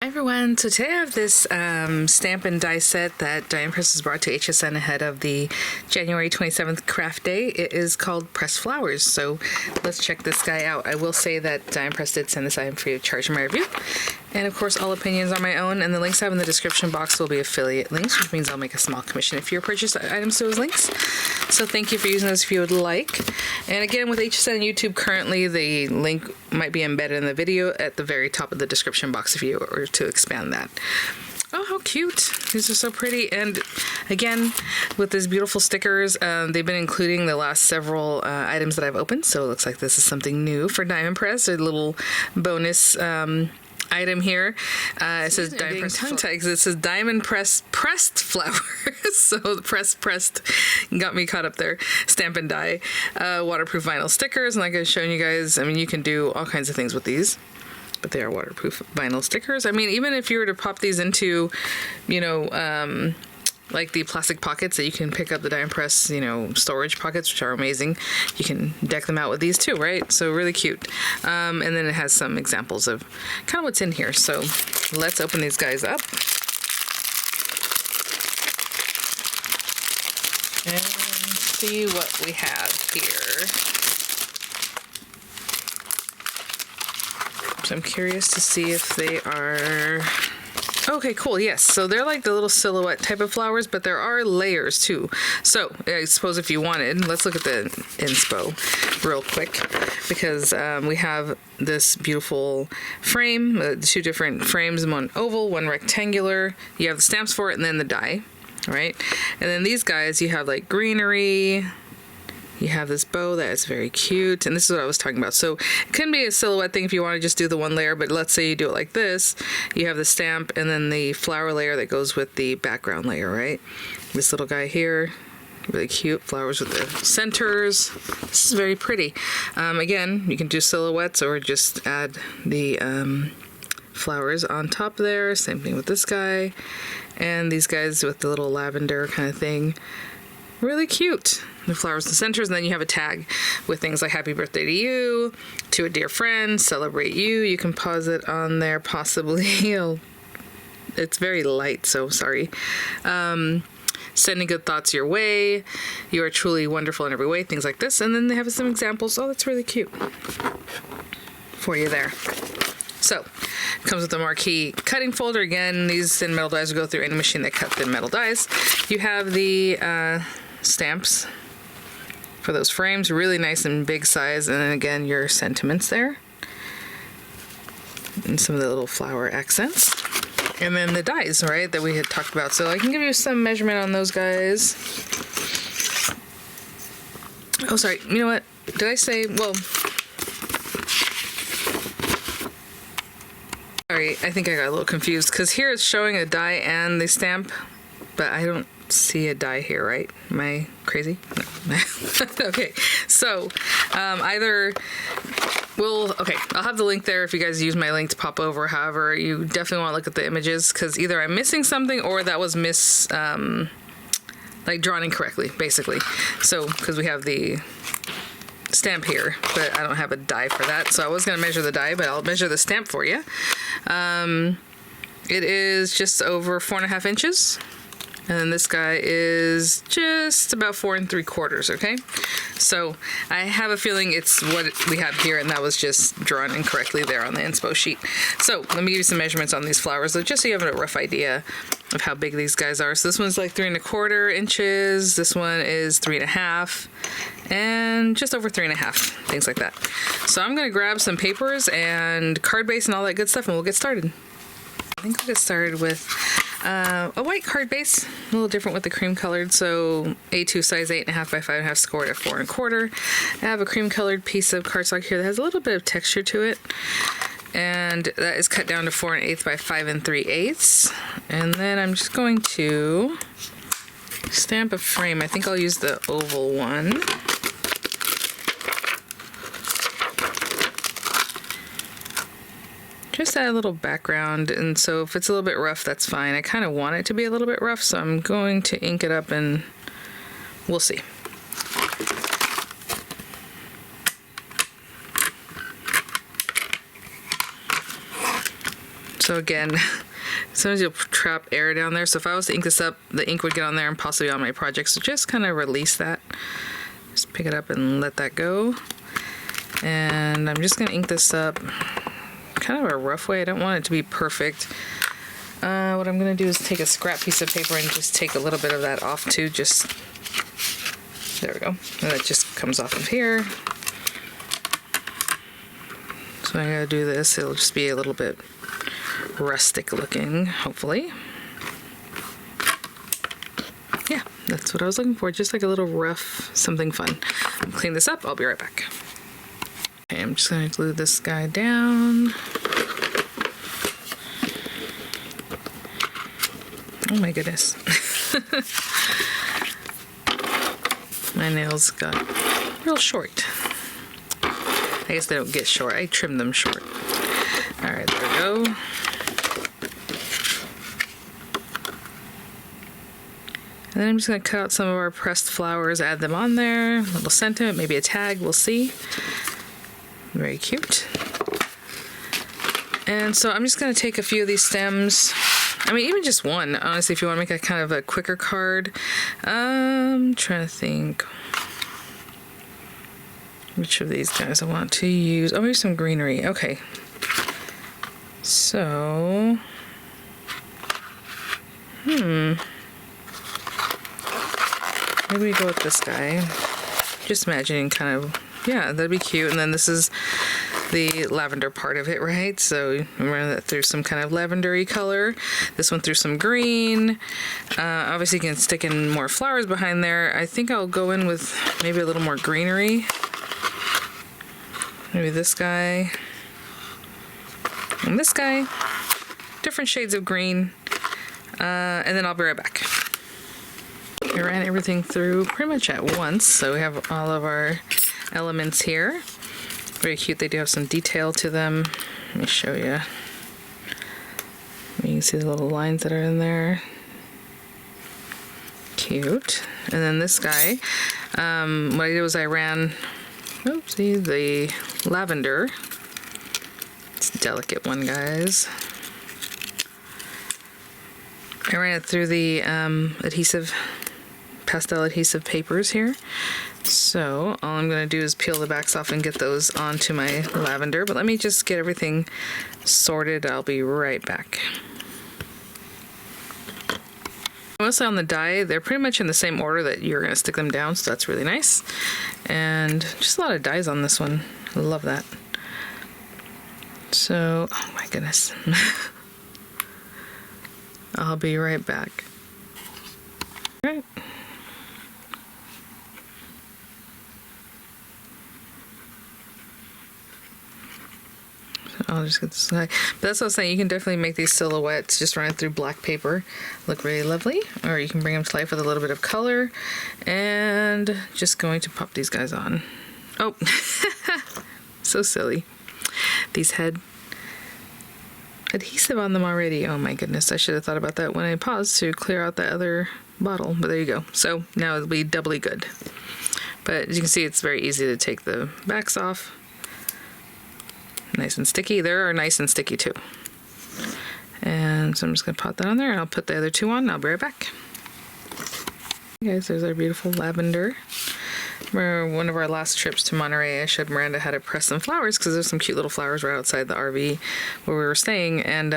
Hi everyone, so today I have this stamp and die set that Die Press has brought to HSN ahead of the January 27th craft day. It is called Pressed Flowers, so let's check this guy out. I will say that Die Press did send this item free of charge in my review, and of course all opinions are my own, and the links I have in the description box will be affiliate links, which means I'll make a small commission if you purchase items to those links. So thank you for using those if you would like. And again, with HSN and YouTube currently, the link might be embedded in the video at the very top of the description box if you were to expand that. Oh, how cute. These are so pretty. And again, with these beautiful stickers, they've been including the last several items that I've opened. So it looks like this is something new for Diamond Press, a little bonus item here. It says Diamond Press tongue tags. It says Diamond Press pressed flowers. So the pressed got me caught up there. Stamp and die. Waterproof vinyl stickers. And like I was showing you guys, I mean, you can do all kinds of things with these, but they are waterproof vinyl stickers. I mean, even if you were to pop these into, you know, like the plastic pockets that you can pick up, the Die Press, you know, storage pockets, which are amazing. You can deck them out with these too, right? So really cute. And then it has some examples of kind of what's in here. So let's open these guys up. And see what we have here. So I'm curious to see if they are... Okay, cool, yes. So they're like the little silhouette type of flowers, but there are layers too. So I suppose if you wanted, let's look at the inspo real quick, because we have this beautiful frame, two different frames, one oval, one rectangular. You have the stamps for it and then the die, right? And then these guys, you have like greenery. You have this bow that is very cute, and this is what I was talking about. So it can be a silhouette thing if you want to just do the one layer, but let's say you do it like this. You have the stamp and then the flower layer that goes with the background layer, right? This little guy here, really cute, flowers with the centers. This is very pretty. Again, you can do silhouettes or just add the flowers on top there. Same thing with this guy. And these guys with the little lavender kind of thing. Really cute. The flowers in the centers, and then you have a tag with things like happy birthday to you, to a dear friend, celebrate you. You can pause it on there possibly. It's very light, so sorry. Sending good thoughts your way. You are truly wonderful in every way. Things like this. And then they have some examples. Oh, that's really cute for you there. So, it comes with a marquee cutting folder. Again, these thin metal dies will go through any machine that cut thin metal dies. You have the stamps for those frames, really nice and big size, and then again your sentiments there and some of the little flower accents, and then the dies, right, that we had talked about. So I can give you some measurement on those guys. Oh, sorry, you know what, did I say, well, sorry, I think I got a little confused because here it's showing a die and the stamp, but I don't see a die here, right? Am I crazy? No. Okay, so either okay, I'll have the link there if you guys use my link to pop over. However, you definitely want to look at the images because either I'm missing something or that was like drawn incorrectly, basically. So because we have the stamp here, but I don't have a die for that, so I was going to measure the die, but I'll measure the stamp for you. It is just over 4.5 inches. And then this guy is just about 4 3/4, okay? So I have a feeling it's what we have here, and that was just drawn incorrectly there on the inspo sheet. So let me give you some measurements on these flowers, just so you have a rough idea of how big these guys are. So this one's like 3 1/4 inches. This one is 3 1/2, and just over 3 1/2, things like that. So I'm gonna grab some papers and card base and all that good stuff, and we'll get started. I think we'll get started with a white card base, a little different with the cream colored. So A2 size 8.5 by 5.5, scored at 4 1/4. I have a cream colored piece of cardstock here that has a little bit of texture to it, and that is cut down to 4 1/8 by 5 3/8. And then I'm just going to stamp a frame. I think I'll use the oval one. Just add a little background, and so if it's a little bit rough, that's fine. I kind of want it to be a little bit rough, so I'm going to ink it up and we'll see. So again, sometimes you'll trap air down there. So if I was to ink this up, the ink would get on there and possibly on my project. So just kind of release that. Just pick it up and let that go. And I'm just going to ink this up kind of a rough way. I don't want it to be perfect. What I'm going to do is take a scrap piece of paper and just take a little bit of that off too. Just, there we go. And that just comes off of here. So I'm going to do this. It'll just be a little bit rustic looking, hopefully. Yeah, that's what I was looking for. Just like a little rough, something fun. I'll clean this up. I'll be right back. Okay, I'm just going to glue this guy down. Oh my goodness. My nails got real short. I guess they don't get short. I trimmed them short. All right, there we go. And then I'm just going to cut out some of our pressed flowers, add them on there. A little sentiment, maybe a tag, we'll see. Very cute. And so I'm just going to take a few of these stems. I mean, even just one, honestly, if you want to make a kind of a quicker card. I'm trying to think which of these guys I want to use. Oh, maybe some greenery. Okay. So, maybe we go with this guy. Just imagining kind of, yeah, that'd be cute. And then this is the lavender part of it, right? So I'm running that through some kind of lavendery color. This one through some green. Obviously you can stick in more flowers behind there. I think I'll go in with maybe a little more greenery. Maybe this guy. And this guy. Different shades of green. And then I'll be right back. I ran everything through pretty much at once. So we have all of our elements here. Very cute. They do have some detail to them. Let me show you. You can see the little lines that are in there. Cute. And then this guy, what I did was I ran, oopsie, the lavender. It's a delicate one, guys. I ran it through the pastel adhesive papers here. So all I'm going to do is peel the backs off and get those onto my lavender. But let me just get everything sorted. I'll be right back. Mostly on the die, they're pretty much in the same order that you're going to stick them down, so that's really nice. And just a lot of dies on this one. I love that. So, oh my goodness. I'll be right back. All right. I'll just get this guy. But that's what I was saying. You can definitely make these silhouettes just run it through black paper. Look really lovely. Or you can bring them to life with a little bit of color. And just going to pop these guys on. Oh, so silly. These had adhesive on them already. Oh my goodness. I should have thought about that when I paused to clear out that other bottle. But there you go. So now it'll be doubly good. But as you can see, it's very easy to take the backs off. Nice and sticky. They are nice and sticky too. And so I'm just going to pop that on there and I'll put the other two on and I'll be right back. Hey guys, there's our beautiful lavender. Remember one of our last trips to Monterey, I showed Miranda how to press some flowers because there's some cute little flowers right outside the RV where we were staying. And,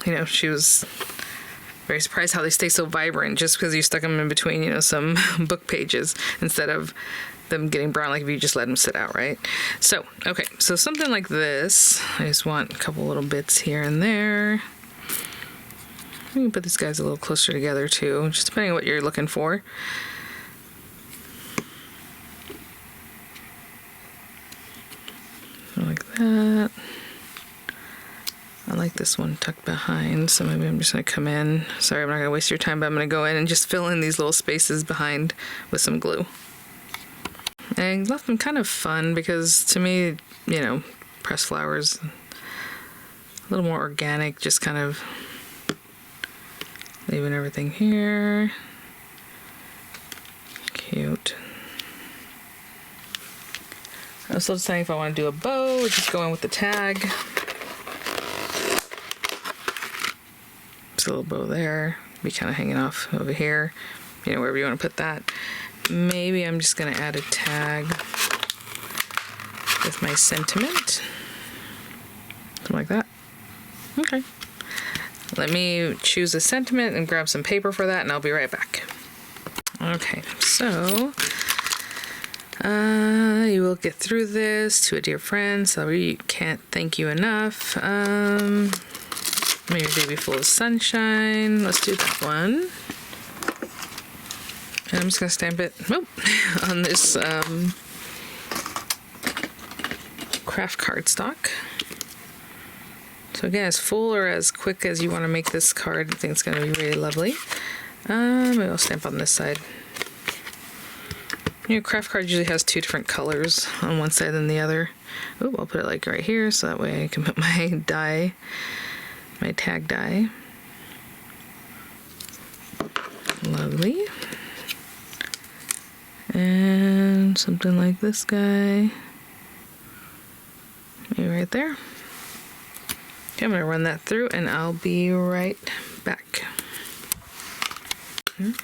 you know, she was very surprised how they stay so vibrant just because you stuck them in between, you know, some book pages instead of them getting brown like if you just let them sit out, right? So, okay, so something like this. I just want a couple little bits here and there. You can put these guys a little closer together too, just depending on what you're looking for. Like that. I like this one tucked behind, so maybe I'm just going to come in. Sorry, I'm not going to waste your time, but I'm going to go in and just fill in these little spaces behind with some glue. And I left them kind of fun because to me, you know, pressed flowers, a little more organic, just kind of leaving everything here. Cute. I was still deciding if I want to do a bow or just go in with the tag. There's a little bow there. Be kind of hanging off over here. You know, wherever you want to put that. Maybe I'm just going to add a tag with my sentiment. Something like that. Okay. Let me choose a sentiment and grab some paper for that, and I'll be right back. Okay, so you will get through this to a dear friend. Sorry, can't thank you enough. Maybe a day be full of sunshine. Let's do that one. And I'm just gonna stamp it on this craft cardstock. So again, as full or as quick as you want to make this card, I think it's going to be really lovely. Maybe I'll stamp on this side. You know, craft card usually has two different colors on one side than the other. Oh, I'll put it like right here, so that way I can put my die, my tag die. Lovely. And something like this guy. Maybe right there. Okay, I'm going to run that through and I'll be right back. And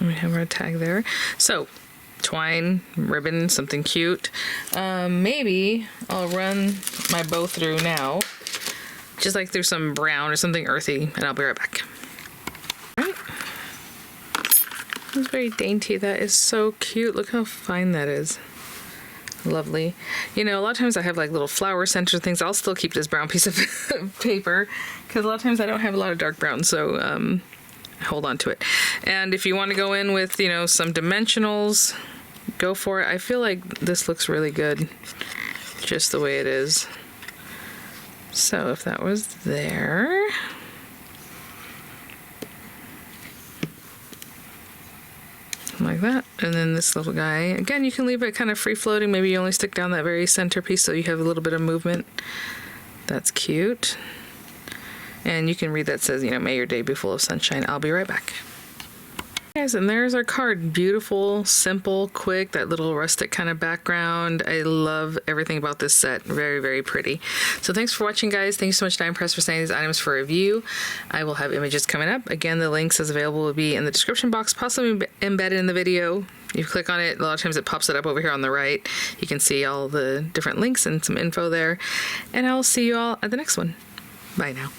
we have our tag there. So, twine, ribbon, something cute. Maybe I'll run my bow through now, just like through some brown or something earthy, and I'll be right back. Right. That's very dainty. That is so cute. Look how fine that is. Lovely. You know, a lot of times I have like little flower center things. I'll still keep this brown piece of paper because a lot of times I don't have a lot of dark brown, so hold on to it. And if you want to go in with, you know, some dimensionals, go for it. I feel like this looks really good just the way it is. So if that was there, like that. And then this little guy, again, you can leave it kind of free floating. Maybe you only stick down that very center piece so you have a little bit of movement. That's cute. And you can read that says, you know, may your day be full of sunshine. I'll be right back. Guys, and there's our card. Beautiful, simple, quick, that little rustic kind of background. I love everything about this set. Very, very pretty. So thanks for watching, guys. Thank you so much, Dime Press, for sending these items for review. I will have images coming up. Again, the links as available will be in the description box, possibly embedded in the video. You click on it, a lot of times it pops it up over here on the right. You can see all the different links and some info there. And I'll see you all at the next one. Bye now.